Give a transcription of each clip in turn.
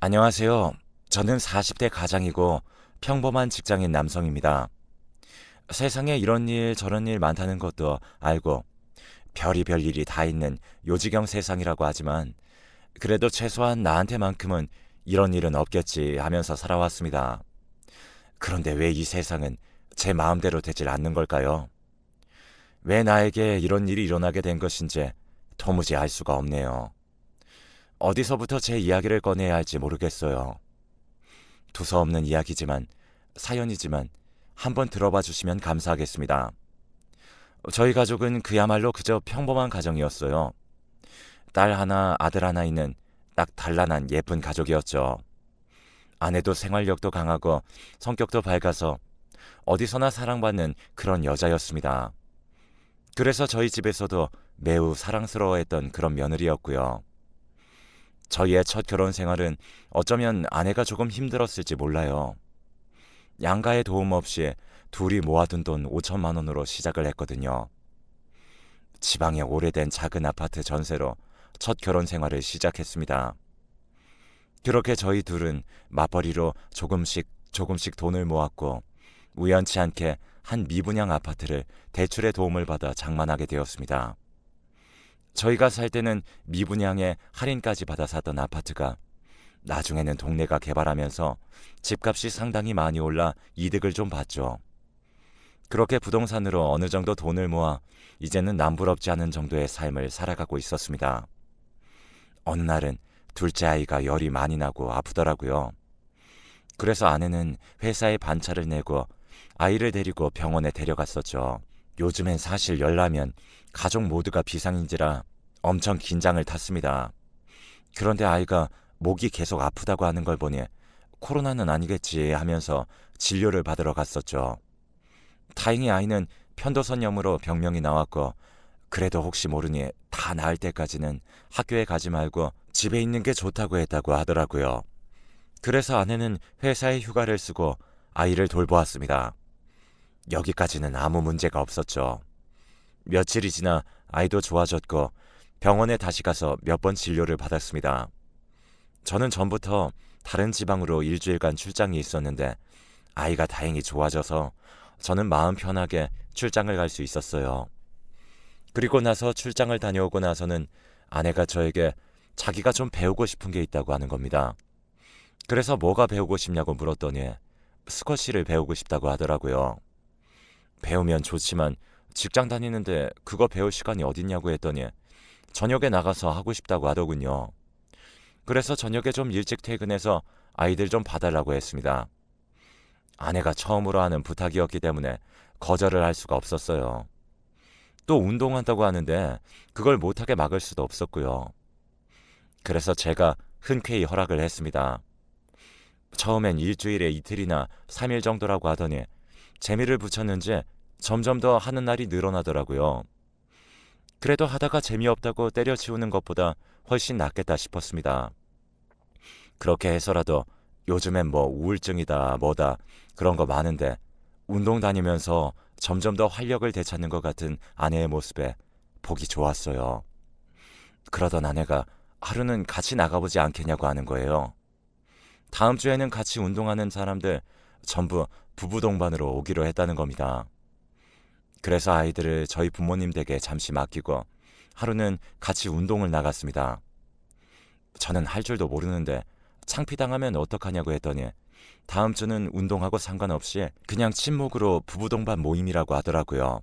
안녕하세요. 저는 40대 가장이고 평범한 직장인 남성입니다. 세상에 이런 일 저런 일 많다는 것도 알고 별의별 일이 다 있는 요지경 세상이라고 하지만 그래도 최소한 나한테만큼은 이런 일은 없겠지 하면서 살아왔습니다. 그런데 왜 이 세상은 제 마음대로 되질 않는 걸까요? 왜 나에게 이런 일이 일어나게 된 것인지 도무지 알 수가 없네요. 어디서부터 제 이야기를 꺼내야 할지 모르겠어요. 두서없는 이야기지만 사연이지만 한번 들어봐 주시면 감사하겠습니다. 저희 가족은 그야말로 그저 평범한 가정이었어요. 딸 하나, 아들 하나 있는 딱 단란한 예쁜 가족이었죠. 아내도 생활력도 강하고 성격도 밝아서 어디서나 사랑받는 그런 여자였습니다. 그래서 저희 집에서도 매우 사랑스러워했던 그런 며느리였고요. 저희의 첫 결혼 생활은 어쩌면 아내가 조금 힘들었을지 몰라요. 양가의 도움 없이 둘이 모아둔 돈 5천만 원으로 시작을 했거든요. 지방의 오래된 작은 아파트 전세로 첫 결혼 생활을 시작했습니다. 그렇게 저희 둘은 맞벌이로 조금씩 돈을 모았고 우연치 않게 한 미분양 아파트를 대출의 도움을 받아 장만하게 되었습니다. 저희가 살 때는 미분양에 할인까지 받아 샀던 아파트가 나중에는 동네가 개발하면서 집값이 상당히 많이 올라 이득을 좀 봤죠. 그렇게 부동산으로 어느 정도 돈을 모아 이제는 남부럽지 않은 정도의 삶을 살아가고 있었습니다. 어느 날은 둘째 아이가 열이 많이 나고 아프더라고요. 그래서 아내는 회사에 반차를 내고 아이를 데리고 병원에 데려갔었죠. 요즘엔 사실 열나면 가족 모두가 비상인지라 엄청 긴장을 탔습니다. 그런데 아이가 목이 계속 아프다고 하는 걸 보니 코로나는 아니겠지 하면서 진료를 받으러 갔었죠. 다행히 아이는 편도선염으로 병명이 나왔고 그래도 혹시 모르니 다 나을 때까지는 학교에 가지 말고 집에 있는 게 좋다고 했다고 하더라고요. 그래서 아내는 회사에 휴가를 쓰고 아이를 돌보았습니다. 여기까지는 아무 문제가 없었죠. 며칠이 지나 아이도 좋아졌고 병원에 다시 가서 몇 번 진료를 받았습니다. 저는 전부터 다른 지방으로 일주일간 출장이 있었는데 아이가 다행히 좋아져서 저는 마음 편하게 출장을 갈 수 있었어요. 그리고 나서 출장을 다녀오고 나서는 아내가 저에게 자기가 좀 배우고 싶은 게 있다고 하는 겁니다. 그래서 뭐가 배우고 싶냐고 물었더니 스쿼시를 배우고 싶다고 하더라고요. 배우면 좋지만 직장 다니는데 그거 배울 시간이 어딨냐고 했더니 저녁에 나가서 하고 싶다고 하더군요. 그래서 저녁에 좀 일찍 퇴근해서 아이들 좀 봐달라고 했습니다. 아내가 처음으로 하는 부탁이었기 때문에 거절을 할 수가 없었어요. 또 운동한다고 하는데 그걸 못하게 막을 수도 없었고요. 그래서 제가 흔쾌히 허락을 했습니다. 처음엔 일주일에 이틀이나 3일 정도라고 하더니 재미를 붙였는지 점점 더 하는 날이 늘어나더라고요. 그래도 하다가 재미없다고 때려치우는 것보다 훨씬 낫겠다 싶었습니다. 그렇게 해서라도 요즘엔 뭐 우울증이다 뭐다 그런 거 많은데 운동 다니면서 점점 더 활력을 되찾는 것 같은 아내의 모습에 보기 좋았어요. 그러던 아내가 하루는 같이 나가보지 않겠냐고 하는 거예요. 다음 주에는 같이 운동하는 사람들 전부 부부 동반으로 오기로 했다는 겁니다. 그래서 아이들을 저희 부모님 댁에 잠시 맡기고 하루는 같이 운동을 나갔습니다. 저는 할 줄도 모르는데 창피당하면 어떡하냐고 했더니 다음 주는 운동하고 상관없이 그냥 친목으로 부부 동반 모임이라고 하더라고요.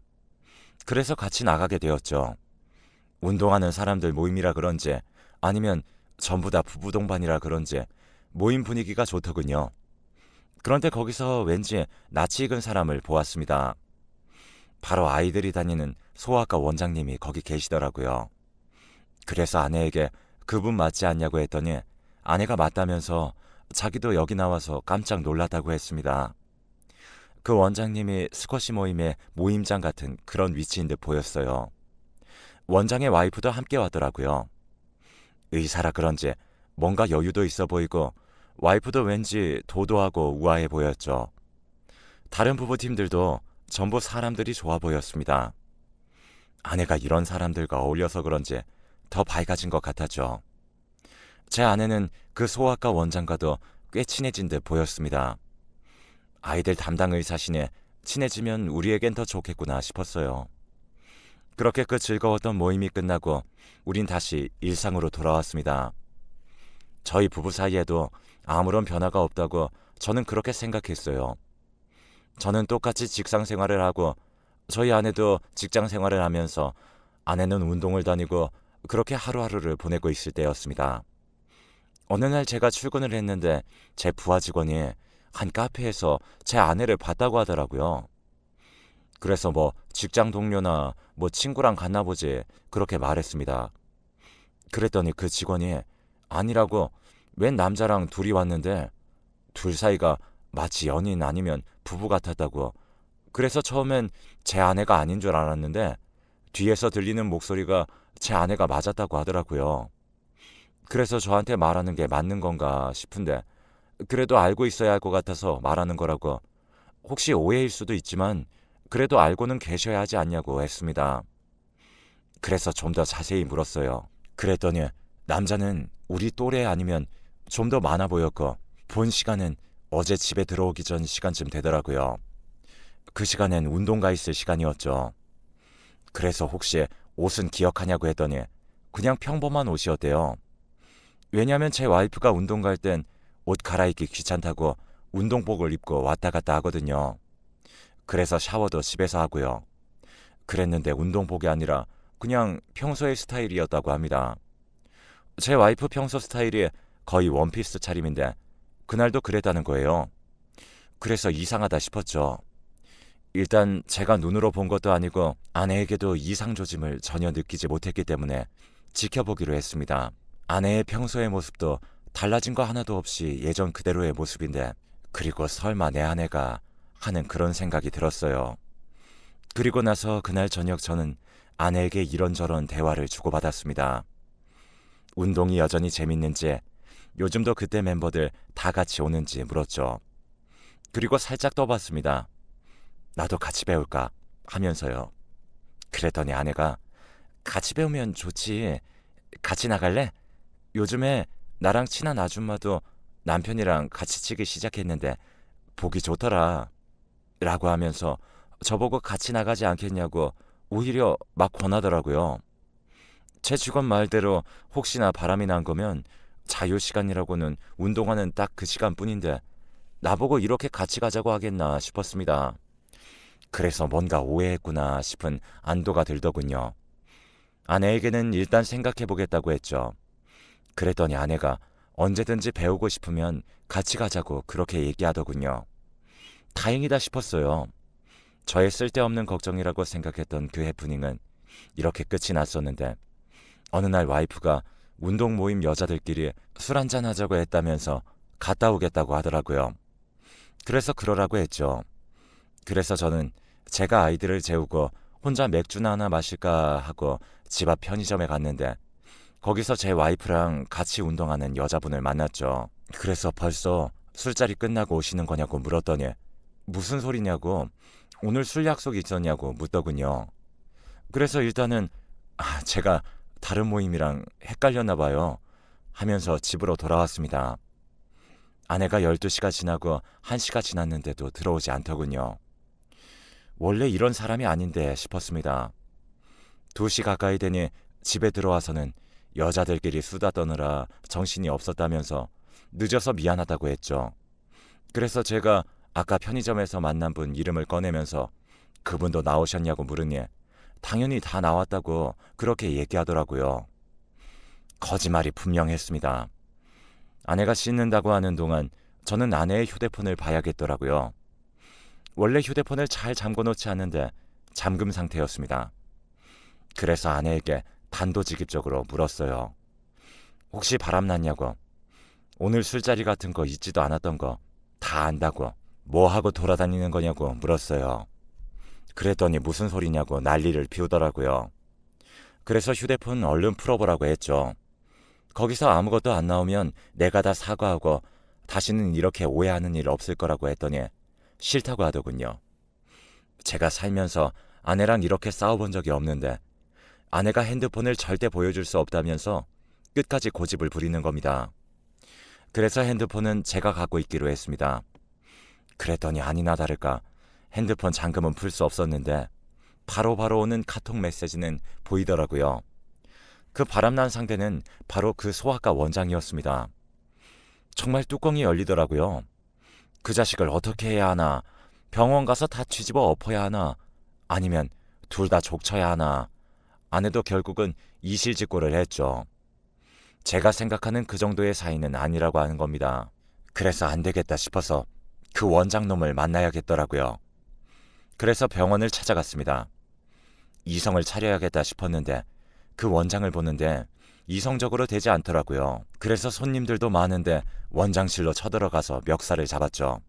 그래서 같이 나가게 되었죠. 운동하는 사람들 모임이라 그런지 아니면 전부 다 부부 동반이라 그런지 모임 분위기가 좋더군요. 그런데 거기서 왠지 낯이 익은 사람을 보았습니다. 바로 아이들이 다니는 소아과 원장님이 거기 계시더라고요. 그래서 아내에게 그분 맞지 않냐고 했더니 아내가 맞다면서 자기도 여기 나와서 깜짝 놀랐다고 했습니다. 그 원장님이 스쿼시 모임의 모임장 같은 그런 위치인 듯 보였어요. 원장의 와이프도 함께 왔더라고요. 의사라 그런지 뭔가 여유도 있어 보이고 와이프도 왠지 도도하고 우아해 보였죠. 다른 부부팀들도 전부 사람들이 좋아 보였습니다. 아내가 이런 사람들과 어울려서 그런지 더 밝아진 것 같았죠. 제 아내는 그 소아과 원장과도 꽤 친해진 듯 보였습니다. 아이들 담당 의사시네 친해지면 우리에겐 더 좋겠구나 싶었어요. 그렇게 그 즐거웠던 모임이 끝나고 우린 다시 일상으로 돌아왔습니다. 저희 부부 사이에도 아무런 변화가 없다고 저는 그렇게 생각했어요. 저는 똑같이 직장 생활을 하고 저희 아내도 직장 생활을 하면서 아내는 운동을 다니고 그렇게 하루하루를 보내고 있을 때였습니다. 어느 날 제가 출근을 했는데 제 부하 직원이 한 카페에서 제 아내를 봤다고 하더라고요. 그래서 뭐 직장 동료나 뭐 친구랑 갔나 보지 그렇게 말했습니다. 그랬더니 그 직원이 아니라고 웬 남자랑 둘이 왔는데 둘 사이가 마치 연인 아니면 부부 같았다고. 그래서 처음엔 제 아내가 아닌 줄 알았는데 뒤에서 들리는 목소리가 제 아내가 맞았다고 하더라고요. 그래서 저한테 말하는 게 맞는 건가 싶은데 그래도 알고 있어야 할 것 같아서 말하는 거라고. 혹시 오해일 수도 있지만 그래도 알고는 계셔야 하지 않냐고 했습니다. 그래서 좀 더 자세히 물었어요. 그랬더니 남자는 우리 또래 아니면 좀 더 많아 보였고 본 시간은 어제 집에 들어오기 전 시간쯤 되더라고요. 그 시간엔 운동 가 있을 시간이었죠. 그래서 혹시 옷은 기억하냐고 했더니 그냥 평범한 옷이었대요. 왜냐면 제 와이프가 운동 갈 땐 옷 갈아입기 귀찮다고 운동복을 입고 왔다 갔다 하거든요. 그래서 샤워도 집에서 하고요. 그랬는데 운동복이 아니라 그냥 평소의 스타일이었다고 합니다. 제 와이프 평소 스타일이 거의 원피스 차림인데 그날도 그랬다는 거예요. 그래서 이상하다 싶었죠. 일단 제가 눈으로 본 것도 아니고 아내에게도 이상 조짐을 전혀 느끼지 못했기 때문에 지켜보기로 했습니다. 아내의 평소의 모습도 달라진 거 하나도 없이 예전 그대로의 모습인데 그리고 설마 내 아내가 하는 그런 생각이 들었어요. 그리고 나서 그날 저녁 저는 아내에게 이런저런 대화를 주고받았습니다. 운동이 여전히 재밌는지 요즘도 그때 멤버들 다 같이 오는지 물었죠. 그리고 살짝 떠봤습니다. 나도 같이 배울까 하면서요. 그랬더니 아내가 같이 배우면 좋지. 같이 나갈래? 요즘에 나랑 친한 아줌마도 남편이랑 같이 치기 시작했는데 보기 좋더라. 라고 하면서 저보고 같이 나가지 않겠냐고 오히려 막 권하더라고요. 제 직원 말대로 혹시나 바람이 난 거면 자유시간이라고는 운동하는 딱 그 시간뿐인데 나보고 이렇게 같이 가자고 하겠나 싶었습니다. 그래서 뭔가 오해했구나 싶은 안도가 들더군요. 아내에게는 일단 생각해보겠다고 했죠. 그랬더니 아내가 언제든지 배우고 싶으면 같이 가자고 그렇게 얘기하더군요. 다행이다 싶었어요. 저의 쓸데없는 걱정이라고 생각했던 그 해프닝은 이렇게 끝이 났었는데 어느 날 와이프가 운동 모임 여자들끼리 술 한잔 하자고 했다면서 갔다 오겠다고 하더라고요. 그래서 그러라고 했죠. 그래서 저는 제가 아이들을 재우고 혼자 맥주나 하나 마실까 하고 집 앞 편의점에 갔는데 거기서 제 와이프랑 같이 운동하는 여자분을 만났죠. 그래서 벌써 술자리 끝나고 오시는 거냐고 물었더니 무슨 소리냐고 오늘 술 약속이 있었냐고 묻더군요. 그래서 일단은 제가 다른 모임이랑 헷갈렸나 봐요 하면서 집으로 돌아왔습니다. 아내가 12시가 지나고 1시가 지났는데도 들어오지 않더군요. 원래 이런 사람이 아닌데 싶었습니다. 2시 가까이 되니 집에 들어와서는 여자들끼리 수다 떠느라 정신이 없었다면서 늦어서 미안하다고 했죠. 그래서 제가 아까 편의점에서 만난 분 이름을 꺼내면서 그분도 나오셨냐고 물으니 당연히 다 나왔다고 그렇게 얘기하더라고요. 거짓말이 분명했습니다. 아내가 씻는다고 하는 동안 저는 아내의 휴대폰을 봐야겠더라고요. 원래 휴대폰을 잘 잠궈놓지 않는데 잠금 상태였습니다. 그래서 아내에게 단도직입적으로 물었어요. 혹시 바람났냐고. 오늘 술자리 같은 거 있지도 않았던 거 다 안다고. 뭐 하고 돌아다니는 거냐고 물었어요. 그랬더니 무슨 소리냐고 난리를 피우더라고요. 그래서 휴대폰 얼른 풀어보라고 했죠. 거기서 아무것도 안 나오면 내가 다 사과하고 다시는 이렇게 오해하는 일 없을 거라고 했더니 싫다고 하더군요. 제가 살면서 아내랑 이렇게 싸워본 적이 없는데 아내가 핸드폰을 절대 보여줄 수 없다면서 끝까지 고집을 부리는 겁니다. 그래서 핸드폰은 제가 갖고 있기로 했습니다. 그랬더니 아니나 다를까 핸드폰 잠금은 풀 수 없었는데 바로바로 오는 카톡 메시지는 보이더라고요. 그 바람난 상대는 바로 그 소아과 원장이었습니다. 정말 뚜껑이 열리더라고요. 그 자식을 어떻게 해야 하나, 병원 가서 다 뒤집어 엎어야 하나, 아니면 둘 다 족쳐야 하나. 아내도 결국은 이실직고를 했죠. 제가 생각하는 그 정도의 사이는 아니라고 하는 겁니다. 그래서 안 되겠다 싶어서 그 원장놈을 만나야겠더라고요. 그래서 병원을 찾아갔습니다. 이성을 차려야겠다 싶었는데 그 원장을 보는데 이성적으로 되지 않더라고요. 그래서 손님들도 많은데 원장실로 쳐들어가서 멱살을 잡았죠.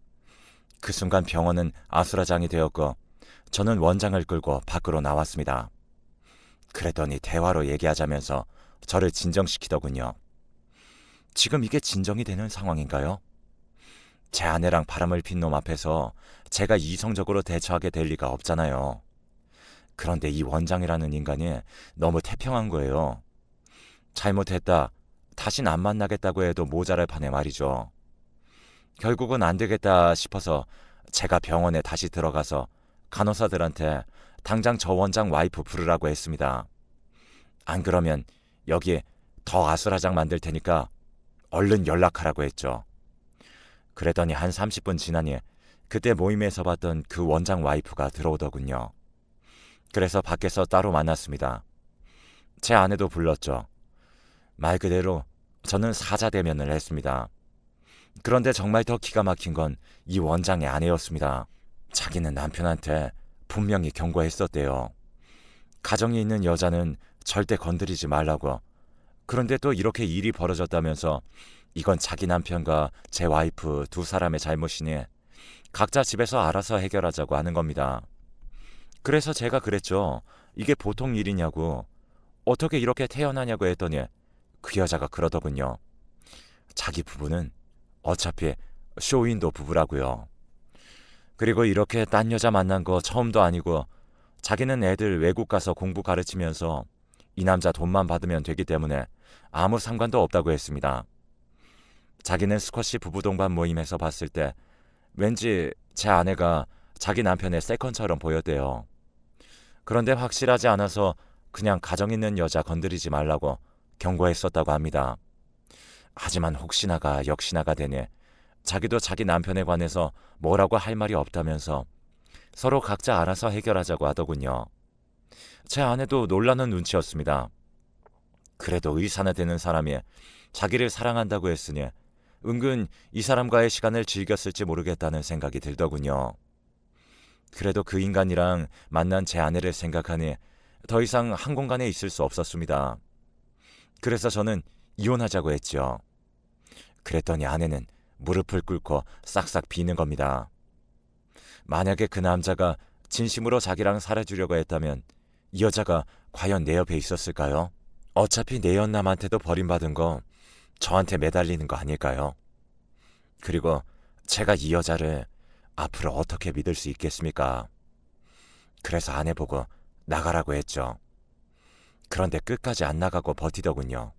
그 순간 병원은 아수라장이 되었고 저는 원장을 끌고 밖으로 나왔습니다. 그랬더니 대화로 얘기하자면서 저를 진정시키더군요. 지금 이게 진정이 되는 상황인가요? 제 아내랑 바람을 핀 놈 앞에서 제가 이성적으로 대처하게 될 리가 없잖아요. 그런데 이 원장이라는 인간이 너무 태평한 거예요. 잘못했다, 다신 안 만나겠다고 해도 모자랄 판에 말이죠. 결국은 안 되겠다 싶어서 제가 병원에 다시 들어가서 간호사들한테 당장 저 원장 와이프 부르라고 했습니다. 안 그러면 여기 더 아수라장 만들 테니까 얼른 연락하라고 했죠. 그랬더니 한 30분 지나니 그때 모임에서 봤던 그 원장 와이프가 들어오더군요. 그래서 밖에서 따로 만났습니다. 제 아내도 불렀죠. 말 그대로 저는 사자대면을 했습니다. 그런데 정말 더 기가 막힌 건 이 원장의 아내였습니다. 자기는 남편한테 분명히 경고했었대요. 가정이 있는 여자는 절대 건드리지 말라고. 그런데 또 이렇게 일이 벌어졌다면서 이건 자기 남편과 제 와이프 두 사람의 잘못이니 각자 집에서 알아서 해결하자고 하는 겁니다. 그래서 제가 그랬죠. 이게 보통 일이냐고. 어떻게 이렇게 태어나냐고 했더니 그 여자가 그러더군요. 자기 부부는 어차피 쇼윈도 부부라고요. 그리고 이렇게 딴 여자 만난 거 처음도 아니고 자기는 애들 외국 가서 공부 가르치면서 이 남자 돈만 받으면 되기 때문에 아무 상관도 없다고 했습니다. 자기는 스쿼시 부부 동반 모임에서 봤을 때 왠지 제 아내가 자기 남편의 세컨처럼 보였대요. 그런데 확실하지 않아서 그냥 가정 있는 여자 건드리지 말라고 경고했었다고 합니다. 하지만 혹시나가 역시나가 되니 자기도 자기 남편에 관해서 뭐라고 할 말이 없다면서 서로 각자 알아서 해결하자고 하더군요. 제 아내도 놀라는 눈치였습니다. 그래도 의사나 되는 사람이 자기를 사랑한다고 했으니 은근 이 사람과의 시간을 즐겼을지 모르겠다는 생각이 들더군요. 그래도 그 인간이랑 만난 제 아내를 생각하니 더 이상 한 공간에 있을 수 없었습니다. 그래서 저는 이혼하자고 했죠. 그랬더니 아내는 무릎을 꿇고 싹싹 비는 겁니다. 만약에 그 남자가 진심으로 자기랑 살아주려고 했다면 이 여자가 과연 내 옆에 있었을까요? 어차피 내 연남한테도 버림받은 거 저한테 매달리는 거 아닐까요? 그리고 제가 이 여자를 앞으로 어떻게 믿을 수 있겠습니까? 그래서 아내 보고 나가라고 했죠. 그런데 끝까지 안 나가고 버티더군요.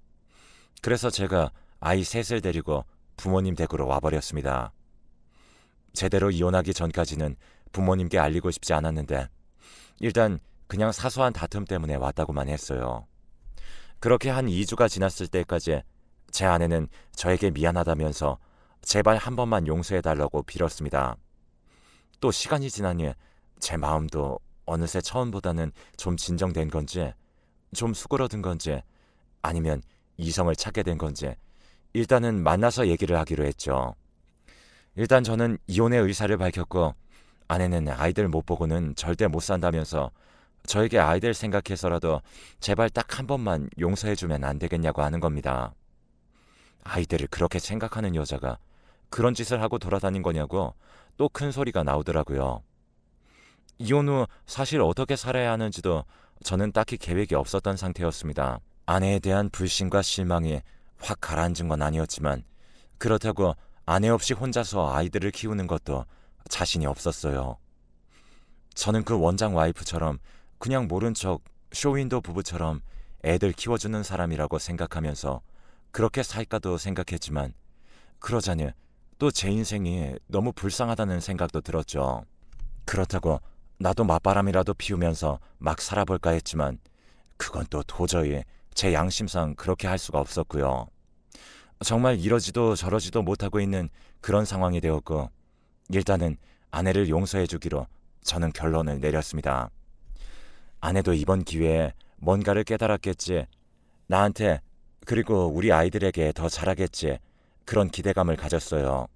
그래서 제가 아이 셋을 데리고 부모님 댁으로 와버렸습니다. 제대로 이혼하기 전까지는 부모님께 알리고 싶지 않았는데 일단 그냥 사소한 다툼 때문에 왔다고만 했어요. 그렇게 한 2주가 지났을 때까지 제 아내는 저에게 미안하다면서 제발 한 번만 용서해달라고 빌었습니다. 또 시간이 지나니 제 마음도 어느새 처음보다는 좀 진정된 건지 좀 수그러든 건지 아니면 이성을 찾게 된 건지 일단은 만나서 얘기를 하기로 했죠. 일단 저는 이혼의 의사를 밝혔고 아내는 아이들 못 보고는 절대 못 산다면서 저에게 아이들 생각해서라도 제발 딱 한 번만 용서해주면 안 되겠냐고 하는 겁니다. 아이들을 그렇게 생각하는 여자가 그런 짓을 하고 돌아다닌 거냐고 또 큰 소리가 나오더라고요. 이혼 후 사실 어떻게 살아야 하는지도 저는 딱히 계획이 없었던 상태였습니다. 아내에 대한 불신과 실망이 확 가라앉은 건 아니었지만 그렇다고 아내 없이 혼자서 아이들을 키우는 것도 자신이 없었어요. 저는 그 원장 와이프처럼 그냥 모른 척 쇼윈도 부부처럼 애들 키워주는 사람이라고 생각하면서 그렇게 살까도 생각했지만 그러자니 또 제 인생이 너무 불쌍하다는 생각도 들었죠. 그렇다고 나도 맞바람이라도 피우면서 막 살아볼까 했지만 그건 또 도저히 제 양심상 그렇게 할 수가 없었고요. 정말 이러지도 저러지도 못하고 있는 그런 상황이 되었고 일단은 아내를 용서해 주기로 저는 결론을 내렸습니다. 아내도 이번 기회에 뭔가를 깨달았겠지, 나한테 그리고 우리 아이들에게 더 잘하겠지, 그런 기대감을 가졌어요.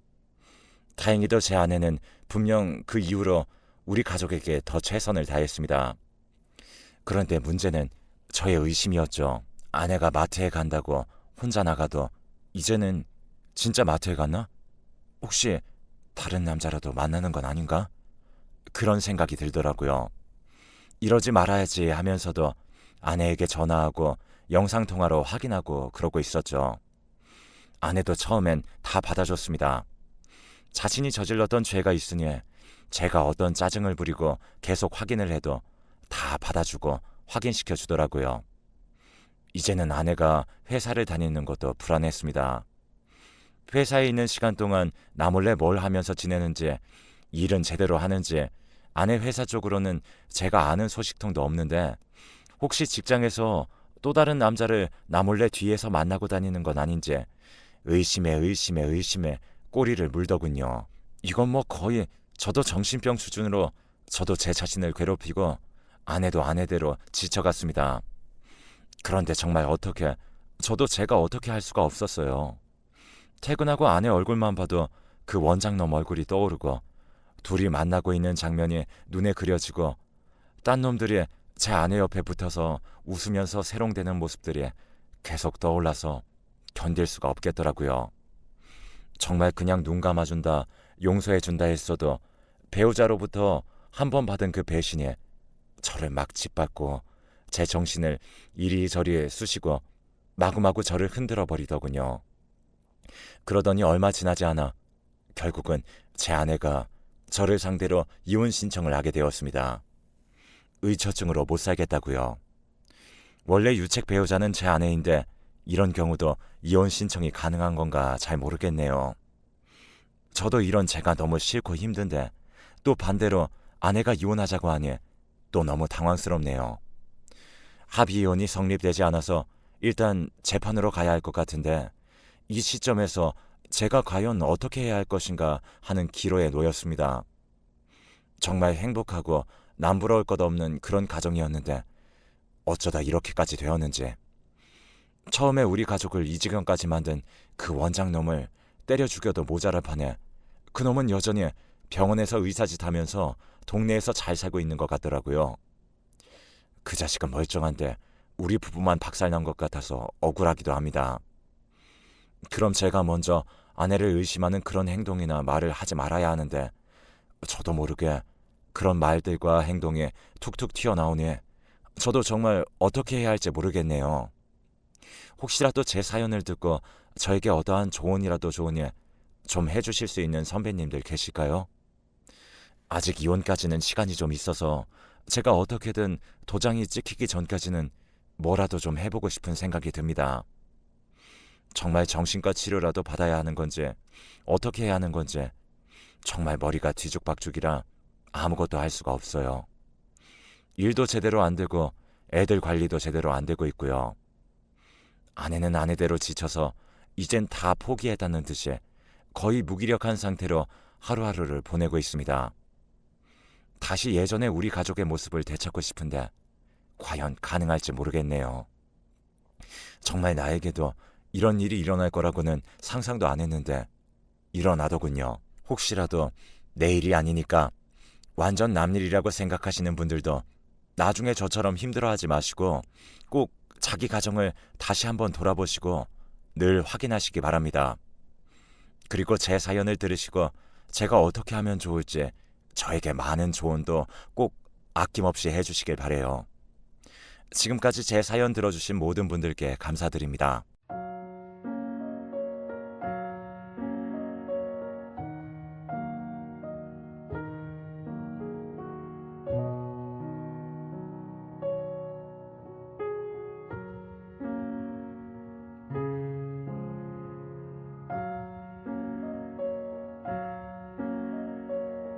다행히도 제 아내는 분명 그 이후로 우리 가족에게 더 최선을 다했습니다. 그런데 문제는 저의 의심이었죠. 아내가 마트에 간다고 혼자 나가도 이제는 진짜 마트에 갔나? 혹시 다른 남자라도 만나는 건 아닌가? 그런 생각이 들더라고요. 이러지 말아야지 하면서도 아내에게 전화하고 영상통화로 확인하고 그러고 있었죠. 아내도 처음엔 다 받아줬습니다. 자신이 저질렀던 죄가 있으니 제가 어떤 짜증을 부리고 계속 확인을 해도 다 받아주고 확인시켜 주더라고요. 이제는 아내가 회사를 다니는 것도 불안했습니다. 회사에 있는 시간 동안 나 몰래 뭘 하면서 지내는지, 일은 제대로 하는지 아내 회사 쪽으로는 제가 아는 소식통도 없는데 혹시 직장에서 또 다른 남자를 나 몰래 뒤에서 만나고 다니는 건 아닌지 의심에 꼬리를 물더군요. 이건 뭐 거의 저도 정신병 수준으로 저도 제 자신을 괴롭히고 아내도 아내대로 지쳐갔습니다. 그런데 정말 저도 제가 어떻게 할 수가 없었어요. 퇴근하고 아내 얼굴만 봐도 그 원장놈 얼굴이 떠오르고 둘이 만나고 있는 장면이 눈에 그려지고 딴 놈들이 제 아내 옆에 붙어서 웃으면서 새롱대는 모습들이 계속 떠올라서 견딜 수가 없겠더라고요. 정말 그냥 눈 감아준다, 용서해준다 했어도 배우자로부터 한 번 받은 그 배신이 저를 막 짓밟고 제 정신을 이리저리 쑤시고 마구마구 저를 흔들어 버리더군요. 그러더니 얼마 지나지 않아 결국은 제 아내가 저를 상대로 이혼 신청을 하게 되었습니다. 의처증으로 못 살겠다고요. 원래 유책 배우자는 제 아내인데 이런 경우도 이혼 신청이 가능한 건가 잘 모르겠네요. 저도 이런 제가 너무 싫고 힘든데 또 반대로 아내가 이혼하자고 하니 또 너무 당황스럽네요. 합의 이혼이 성립되지 않아서 일단 재판으로 가야 할 것 같은데 이 시점에서 제가 과연 어떻게 해야 할 것인가 하는 기로에 놓였습니다. 정말 행복하고 남부러울 것 없는 그런 가정이었는데 어쩌다 이렇게까지 되었는지. 처음에 우리 가족을 이 지경까지 만든 그 원장놈을 때려 죽여도 모자랄 판에 그놈은 여전히 병원에서 의사짓 하면서 동네에서 잘 살고 있는 것 같더라고요. 그 자식은 멀쩡한데 우리 부부만 박살난 것 같아서 억울하기도 합니다. 그럼 제가 먼저 아내를 의심하는 그런 행동이나 말을 하지 말아야 하는데 저도 모르게 그런 말들과 행동이 툭툭 튀어나오니 저도 정말 어떻게 해야 할지 모르겠네요. 혹시라도 제 사연을 듣고 저에게 어떠한 조언이라도 좋으니 좀 해주실 수 있는 선배님들 계실까요? 아직 이혼까지는 시간이 좀 있어서 제가 어떻게든 도장이 찍히기 전까지는 뭐라도 좀 해보고 싶은 생각이 듭니다. 정말 정신과 치료라도 받아야 하는 건지 어떻게 해야 하는 건지 정말 머리가 뒤죽박죽이라 아무것도 할 수가 없어요. 일도 제대로 안 되고 애들 관리도 제대로 안 되고 있고요. 아내는 아내대로 지쳐서 이젠 다 포기했다는 듯이 거의 무기력한 상태로 하루하루를 보내고 있습니다. 다시 예전의 우리 가족의 모습을 되찾고 싶은데 과연 가능할지 모르겠네요. 정말 나에게도 이런 일이 일어날 거라고는 상상도 안 했는데 일어나더군요. 혹시라도 내일이 아니니까 완전 남일이라고 생각하시는 분들도 나중에 저처럼 힘들어하지 마시고 꼭 자기 가정을 다시 한번 돌아보시고 늘 확인하시기 바랍니다. 그리고 제 사연을 들으시고 제가 어떻게 하면 좋을지 저에게 많은 조언도 꼭 아낌없이 해주시길 바래요. 지금까지 제 사연 들어주신 모든 분들께 감사드립니다.